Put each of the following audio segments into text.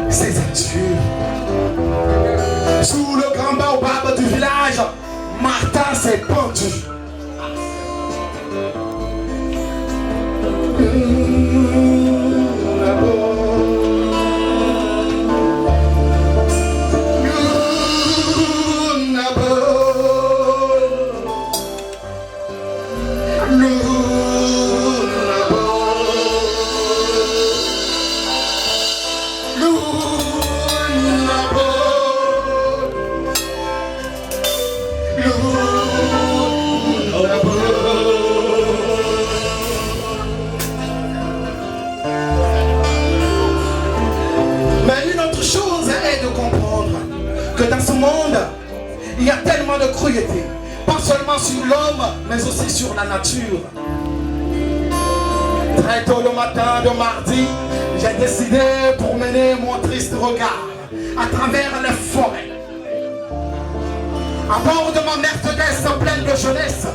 ses actus. Sous le grand baobab du village, Martha s'est pendue. Dans ce monde, il y a tellement de cruauté, pas seulement sur l'homme, mais aussi sur la nature. Très tôt le matin de mardi, j'ai décidé pour mener mon triste regard à travers les forêts. À bord de ma Mercedes pleine de jeunesse,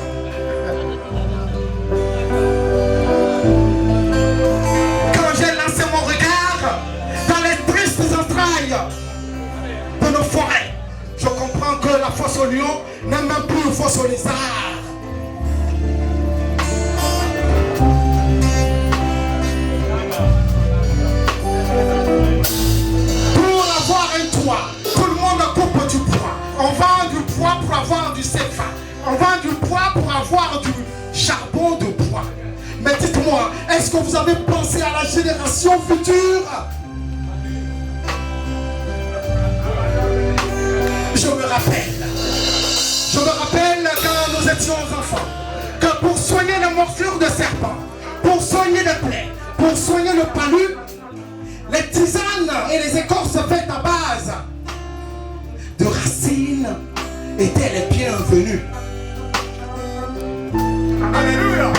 quand j'ai lancé mon regard dans les tristes entrailles de nos forêts, je comprends que la fosse au lion n'est même plus une fosse au lézard. Pour avoir un toit, tout le monde coupe du bois. On vend du bois pour avoir du CFA. On vend du bois pour avoir du charbon de bois. Mais dites-moi, est-ce que vous avez pensé à la génération future? Je me rappelle quand nous étions enfants, que pour soigner les morsures de serpents, pour soigner les plaies, pour soigner le palu, les tisanes et les écorces faites à base de racines étaient les bienvenues. Alléluia!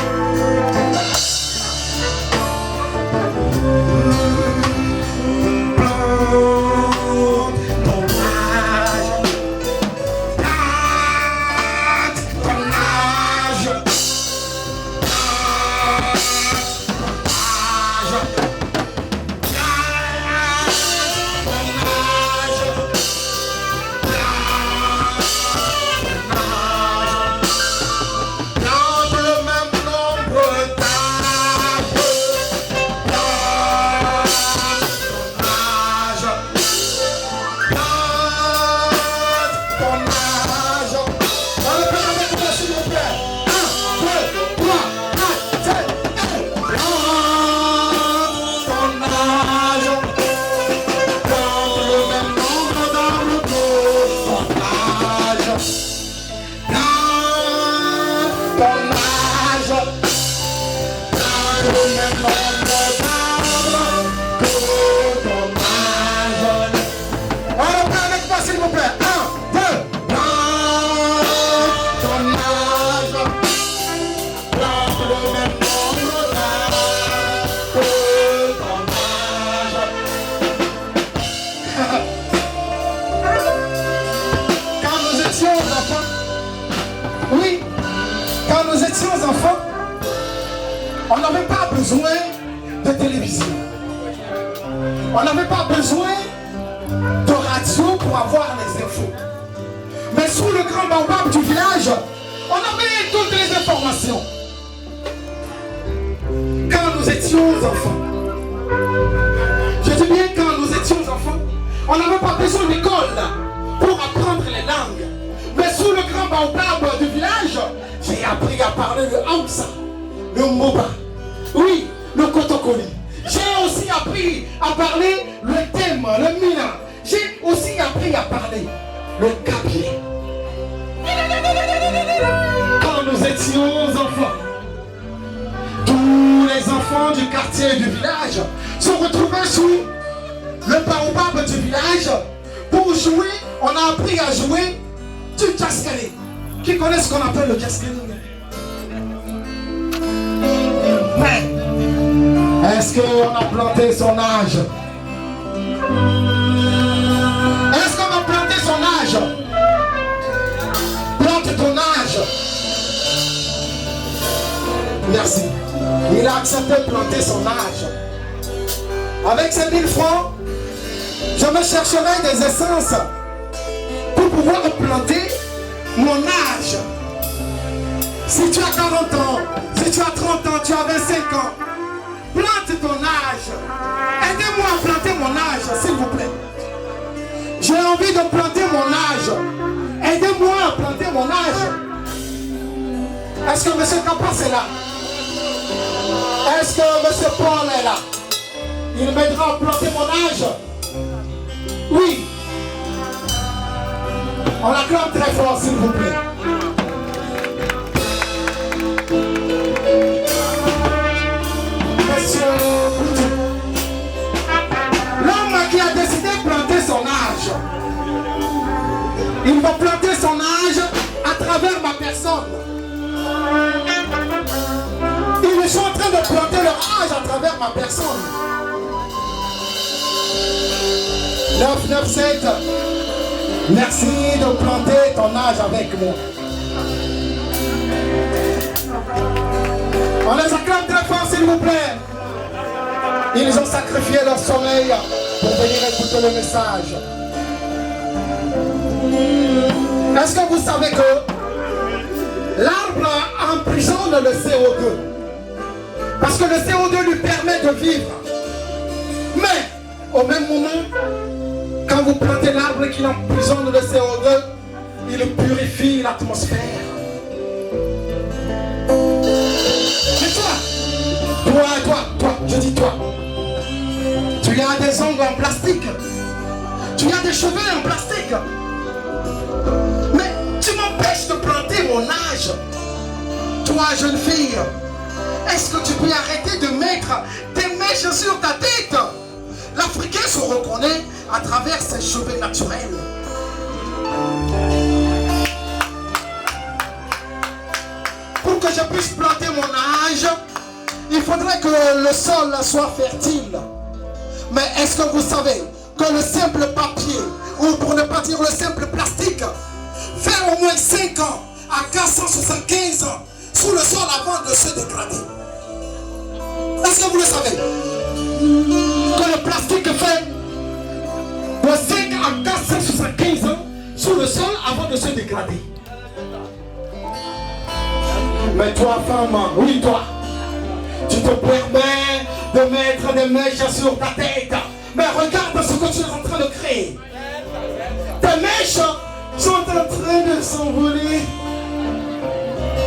On n'avait pas besoin de télévision. On n'avait pas besoin de radio pour avoir les infos. Mais sous le grand baobab du village, on avait toutes les informations. Quand nous étions enfants, je dis bien quand nous étions enfants, on n'avait pas besoin d'école pour apprendre les langues. Mais sous le grand baobab du village, j'ai appris à parler le Hausa, le Moba, oui, le Kotokoli. J'ai aussi appris à parler le Thème, le Mina. J'ai aussi appris à parler le Kabylie. Quand nous étions enfants, tous les enfants du quartier et du village se retrouvaient sous le baobab du village pour jouer. On a appris à jouer du Jaskali. Qui connaît ce qu'on appelle le Jaskali? Mais est-ce qu'on a planté son âge? Est-ce qu'on a planté son âge? Plante ton âge. Merci. Il a accepté de planter son âge. Avec ses 1000 francs, Je me chercherai des essences pour pouvoir planter mon âge. Si tu as 40 ans, si tu as 30 ans, tu as 25 ans, plante ton âge. Aidez-moi à planter mon âge, s'il vous plaît. J'ai envie de planter mon âge. Aidez-moi à planter mon âge. Est-ce que M. Capas est là? Est-ce que M. Paul est là? Il m'aidera à planter mon âge? Oui. On l'acclame très fort, s'il vous plaît. L'homme qui a décidé de planter son âge, il va planter son âge à travers ma personne. Ils sont en train de planter leur âge à travers ma personne. 997, merci de planter ton âge avec moi. On les acclame très fort, s'il vous plaît. Ils ont sacrifié leur sommeil pour venir écouter le message. Est-ce que vous savez que l'arbre emprisonne le CO2? Parce que le CO2 lui permet de vivre. Mais au même moment, quand vous plantez l'arbre qui emprisonne le CO2, il purifie l'atmosphère. Et toi, je dis toi, tu as des ongles en plastique, tu as des cheveux en plastique, mais tu m'empêches de planter mon âge. Toi, jeune fille, est-ce que tu peux arrêter de mettre des mèches sur ta tête? L'Africain se reconnaît à travers ses cheveux naturels. Pour que je puisse planter mon âge, il faudrait que le sol soit fertile. Mais est-ce que vous savez que le simple papier, ou pour ne pas dire le simple plastique, fait au moins 5 ans à 475 ans sous le sol avant de se dégrader? Est-ce que vous le savez? Que le plastique fait de 5 à 475 ans sous le sol avant de se dégrader. Mais toi, femme, oui toi, tu te permets de mettre des mèches sur ta tête. Mais regarde ce que tu es en train de créer. Tes mèches sont en train de s'envoler.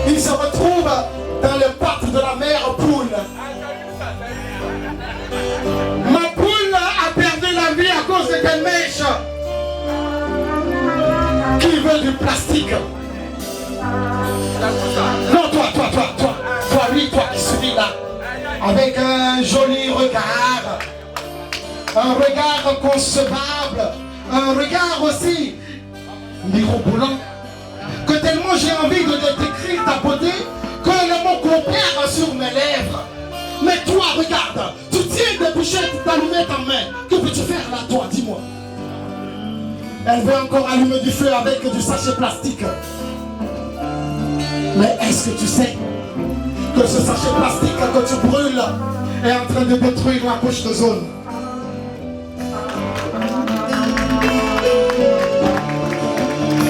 Ils se retrouvent dans les pattes de la mère poule. Ma poule a perdu la vie à cause de tes mèches. Qui veut du plastique? Non, toi, lui, toi qui suis là, avec un joli regard, un regard concevable, un regard aussi mirobolant, que tellement j'ai envie de décrire ta beauté, que le mot coopère sur mes lèvres. Mais toi, regarde, tu tiens des bouchettes d'allumettes en main. Que peux-tu faire là, toi, dis-moi? Elle veut encore allumer du feu avec du sachet plastique. Mais est-ce que tu sais que ce sachet plastique que tu brûles est en train de détruire la couche d'ozone?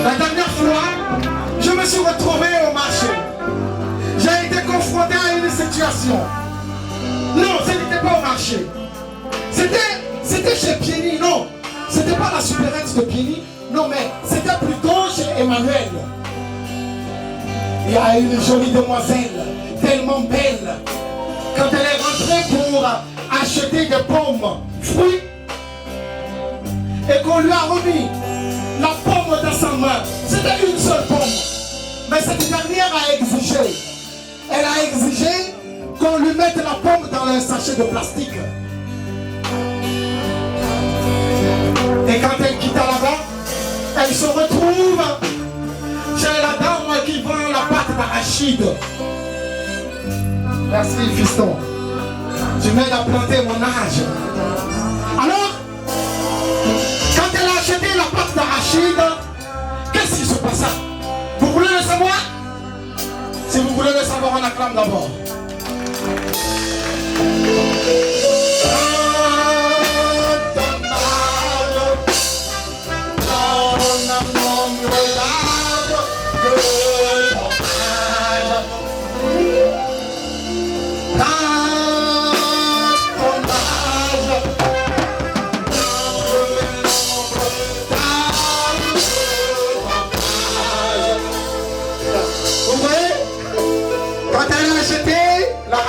La dernière fois, je me suis retrouvé au marché. J'ai été confronté à une situation. Non, ce n'était pas au marché. C'était chez Pieni, non. C'était pas la supérette de Pieni. Non, mais c'était plutôt chez Emmanuel. Il y a une jolie demoiselle, tellement belle. Quand elle est rentrée pour acheter des pommes, fruits, et qu'on lui a remis la pomme dans sa main, c'était une seule pomme. Mais cette dernière a exigé. Elle a exigé qu'on lui mette la pomme dans un sachet de plastique. Et quand elle quitta là-bas, elle se retrouve chez la dame qui vend la pâte d'arachide. Merci, fiston. Tu m'aides à planter mon âge. Alors, quand elle a acheté la pâte d'arachide, qu'est-ce qui se passa? Vous voulez le savoir? Si vous voulez le savoir, on acclame d'abord.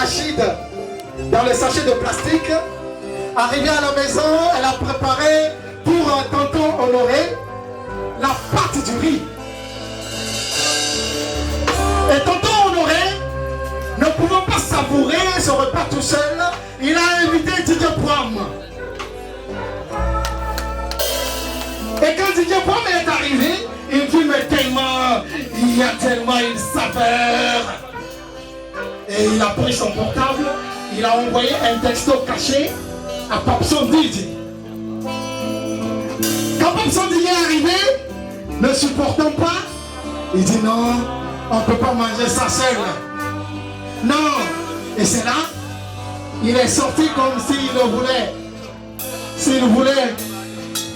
d'arachide dans le sachet de plastique. Arrivée à la maison, elle a préparé pour tonton Honoré la pâte du riz. Et tonton Honoré, ne pouvant pas savourer ce repas tout seul, il a invité Didier Pomme. Et quand Didier Pomme est arrivé, il dit mais tellement, il y a tellement une saveur. Et il a pris son portable, il a envoyé un texto caché à Papson Didier. Quand Papson Didier est arrivé, ne supportant pas, il dit non, on ne peut pas manger ça seul. Non. Et c'est là, il est sorti comme s'il voulait. S'il voulait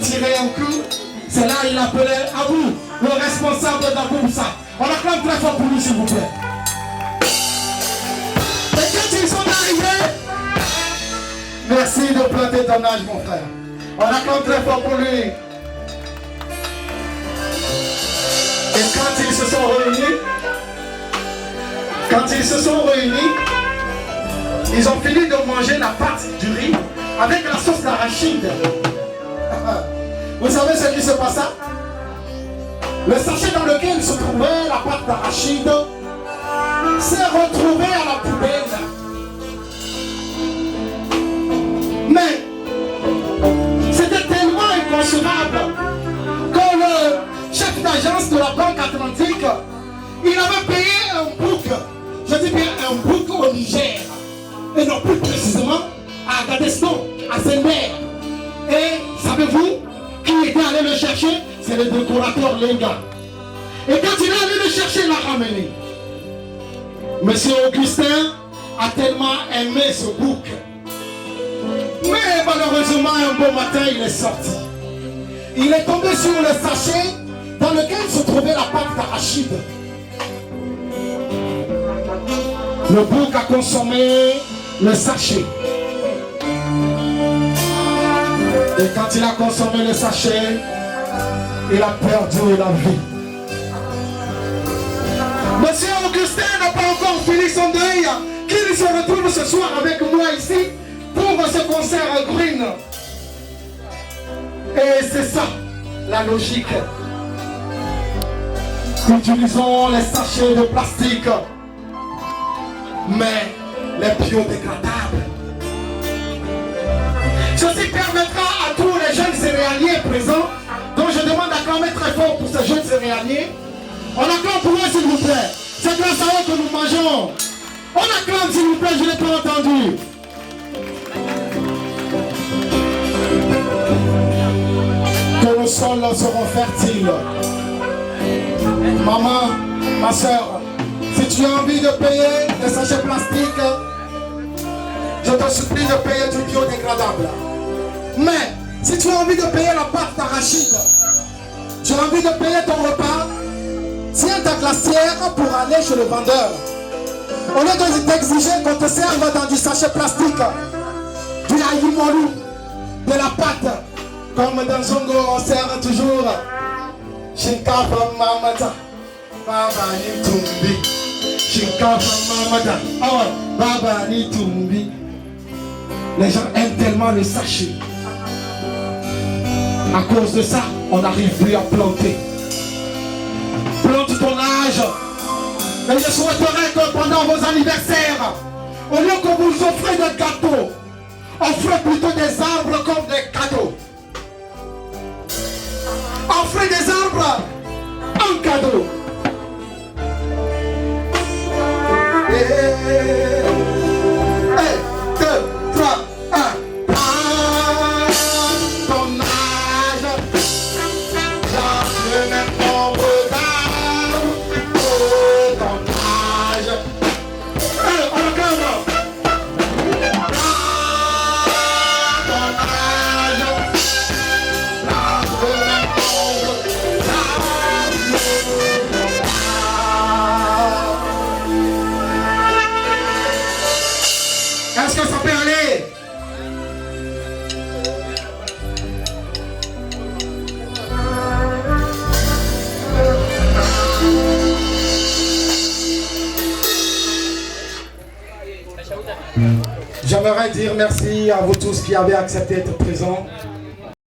tirer un coup, c'est là il appelait Abou, le responsable d'Aboumsa. On acclame très fort pour lui, s'il vous plaît. Et quand ils sont arrivés, merci de planter ton âge, mon frère. On acclame très fort pour lui. Et quand ils se sont réunis, ils ont fini de manger la pâte du riz avec la sauce d'arachide. Vous savez ce qui se passa? Le sachet dans lequel se trouvait la pâte d'arachide s'est retrouvé à la poubelle. Mais c'était tellement inconcevable que le chef d'agence de la Banque Atlantique, il avait payé un bouc, je dis bien un bouc au Niger, et non plus précisément à Agadeston, à Zender. Et savez-vous qui était allé le chercher? C'est le décorateur Lenga. Et quand il est allé le chercher, il l'a ramené. Monsieur Augustin a tellement aimé ce bouc. Mais malheureusement, un beau matin, il est sorti. Il est tombé sur le sachet dans lequel se trouvait la pâte d'arachide. Le bouc a consommé le sachet. Et quand il a consommé le sachet, il a perdu la vie. Monsieur Augustin n'a pas encore fini son deuil, qu'il se retrouve ce soir avec moi ici pour ce concert Green. Et c'est ça, la logique. Utilisons les sachets de plastique, mais les biodégradables. Ceci permettra à tous les jeunes céréaliers présents, dont je demande d'acclamer très fort pour ces jeunes céréaliers. On acclame pour eux, s'il vous plaît. C'est grâce à eux que nous mangeons. On acclame, s'il vous plaît, je ne l'ai pas entendu. Que nos sols seront fertiles. Maman, ma soeur, si tu as envie de payer les sachets plastiques, je te supplie de payer du biodégradable. Mais si tu as envie de payer la pâte d'arachide, tu as envie de payer ton repas, tiens ta glacière pour aller chez le vendeur. Au lieu de t'exiger qu'on te serve dans du sachet plastique, du aïmolou, de la pâte, comme dans Zongo on sert toujours Shinkafa Mamata, Baba Nitumbi, Shinkafa Mamata, oh Baba Nitumbi. Les gens aiment tellement le sachet. À cause de ça, on n'arrive plus à planter. Plante ton âge. Et je souhaiterais que pendant vos anniversaires, au lieu que vous offrez des gâteaux, offrez plutôt des arbres comme des cadeaux. Offrez des arbres en cadeau. J'aimerais dire merci à vous tous qui avez accepté d'être présents.